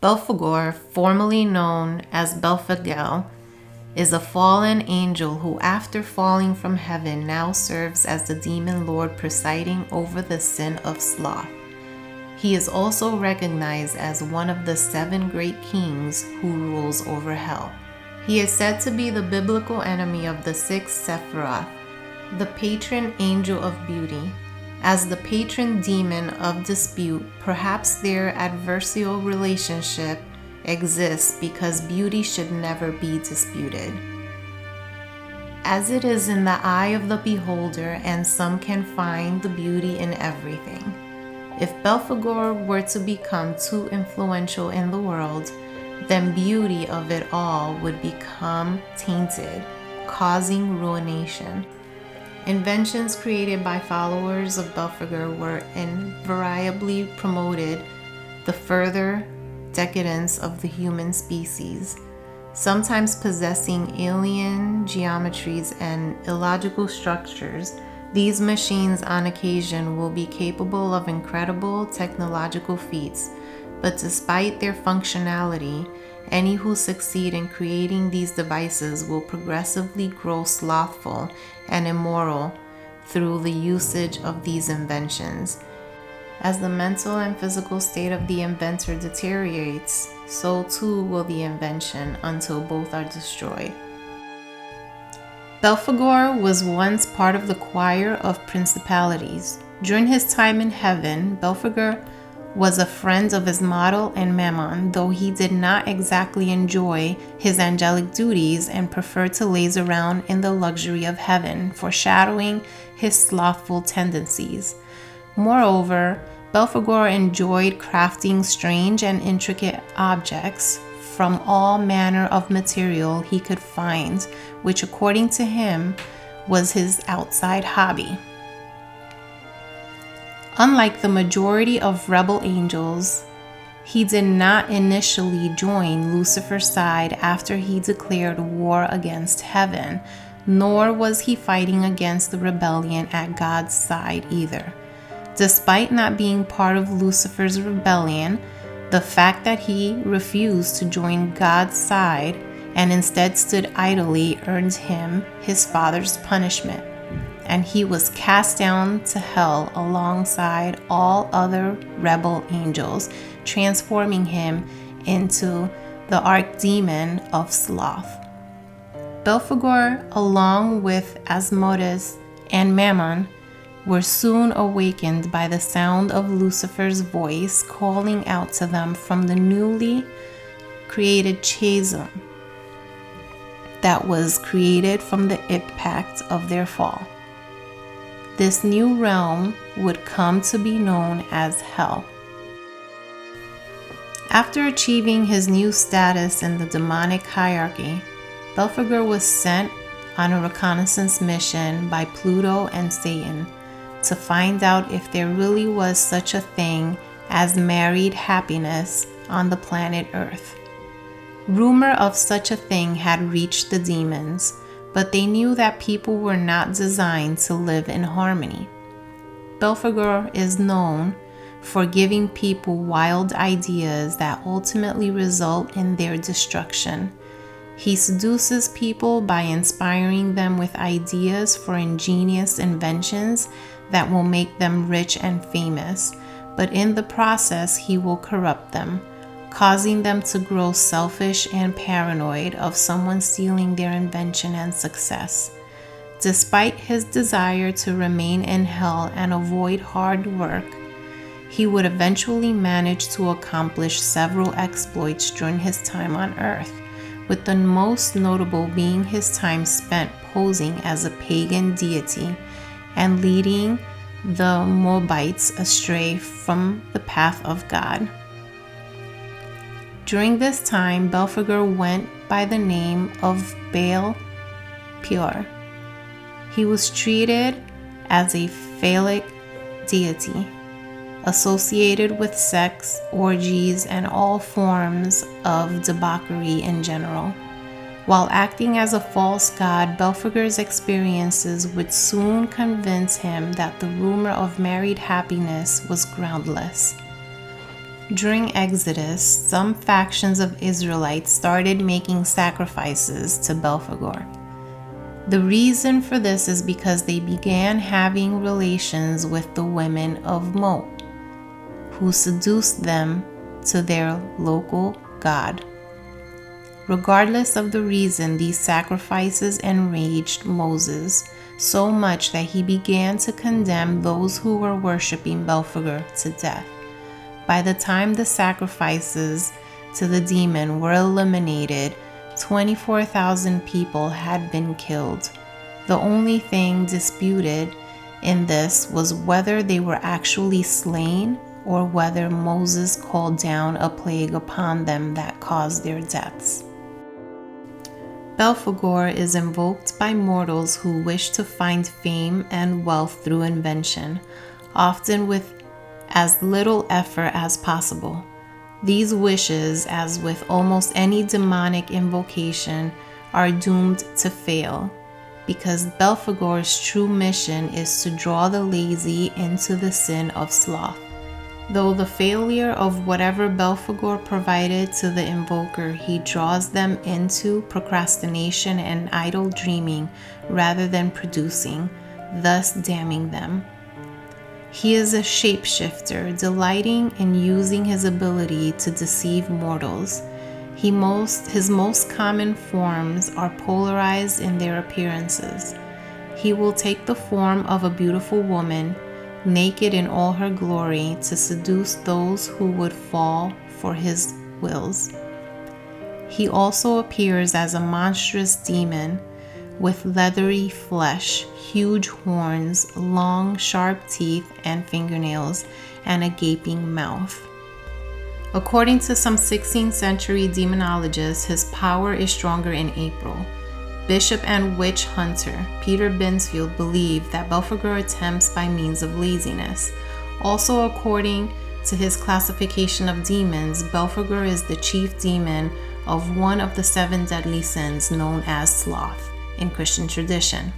Belphegor, formerly known as Belphegor, is a fallen angel who, after falling from heaven, now serves as the demon lord presiding over the sin of Sloth. He is also recognized as one of the 7 great kings who rules over hell. He is said to be the biblical enemy of the 6 Sephiroth, the patron angel of beauty. As the patron demon of dispute, perhaps their adversarial relationship exists because beauty should never be disputed. As it is in the eye of the beholder, and some can find the beauty in everything. If Belphegor were to become too influential in the world, then beauty of it all would become tainted, causing ruination. Inventions created by followers of Belphegor were invariably promoted the further decadence of the human species, sometimes possessing alien geometries and illogical structures. These machines on occasion will be capable of incredible technological feats, but despite their functionality, any who succeed in creating these devices will progressively grow slothful and immoral through the usage of these inventions. As the mental and physical state of the inventor deteriorates, so too will the invention until both are destroyed. Belphegor was once part of the choir of principalities. During his time in heaven, Belphegor was a friend of his model and Mammon, though he did not exactly enjoy his angelic duties and preferred to laze around in the luxury of heaven, foreshadowing his slothful tendencies. Moreover, Belphegor enjoyed crafting strange and intricate objects from all manner of material he could find, which according to him was his outside hobby. Unlike the majority of rebel angels, he did not initially join Lucifer's side after he declared war against heaven, nor was he fighting against the rebellion at God's side either. Despite not being part of Lucifer's rebellion, the fact that he refused to join God's side and instead stood idly earned him his father's punishment, and he was cast down to hell alongside all other rebel angels, transforming him into the archdemon of Sloth. Belphegor, along with Asmodeus and Mammon, were soon awakened by the sound of Lucifer's voice calling out to them from the newly created chasm that was created from the impact of their fall. This new realm would come to be known as Hell. After achieving his new status in the demonic hierarchy, Belphegor was sent on a reconnaissance mission by Pluto and Satan to find out if there really was such a thing as married happiness on the planet Earth. Rumor of such a thing had reached the demons, but they knew that people were not designed to live in harmony. Belphegor is known for giving people wild ideas that ultimately result in their destruction. He seduces people by inspiring them with ideas for ingenious inventions that will make them rich and famous, but in the process he will corrupt them, causing them to grow selfish and paranoid of someone stealing their invention and success. Despite his desire to remain in hell and avoid hard work, he would eventually manage to accomplish several exploits during his time on Earth, with the most notable being his time spent posing as a pagan deity and leading the Moabites astray from the path of God. During this time, Belphegor went by the name of Belphegor. He was treated as a phallic deity, associated with sex, orgies, and all forms of debauchery in general. While acting as a false god, Belphegor's experiences would soon convince him that the rumor of married happiness was groundless. During Exodus, some factions of Israelites started making sacrifices to Belphegor. The reason for this is because they began having relations with the women of Mo, who seduced them to their local god. Regardless of the reason, these sacrifices enraged Moses so much that he began to condemn those who were worshiping Belphegor to death. By the time the sacrifices to the demon were eliminated, 24,000 people had been killed. The only thing disputed in this was whether they were actually slain or whether Moses called down a plague upon them that caused their deaths. Belphegor is invoked by mortals who wish to find fame and wealth through invention, often with as little effort as possible. These wishes, as with almost any demonic invocation, are doomed to fail, because Belphegor's true mission is to draw the lazy into the sin of sloth. Though the failure of whatever Belphegor provided to the invoker, he draws them into procrastination and idle dreaming rather than producing, thus damning them. He is a shapeshifter, delighting in using his ability to deceive mortals. His most common forms are polarized in their appearances. He will take the form of a beautiful woman, naked in all her glory, to seduce those who would fall for his wills. He also appears as a monstrous demon with leathery flesh, huge horns, long, sharp teeth and fingernails, and a gaping mouth. According to some 16th century demonologists, his power is stronger in April. Bishop and witch hunter Peter Binsfield believed that Belphegor attempts by means of laziness. Also, according to his classification of demons, Belphegor is the chief demon of one of the 7 deadly sins known as Sloth in Christian tradition.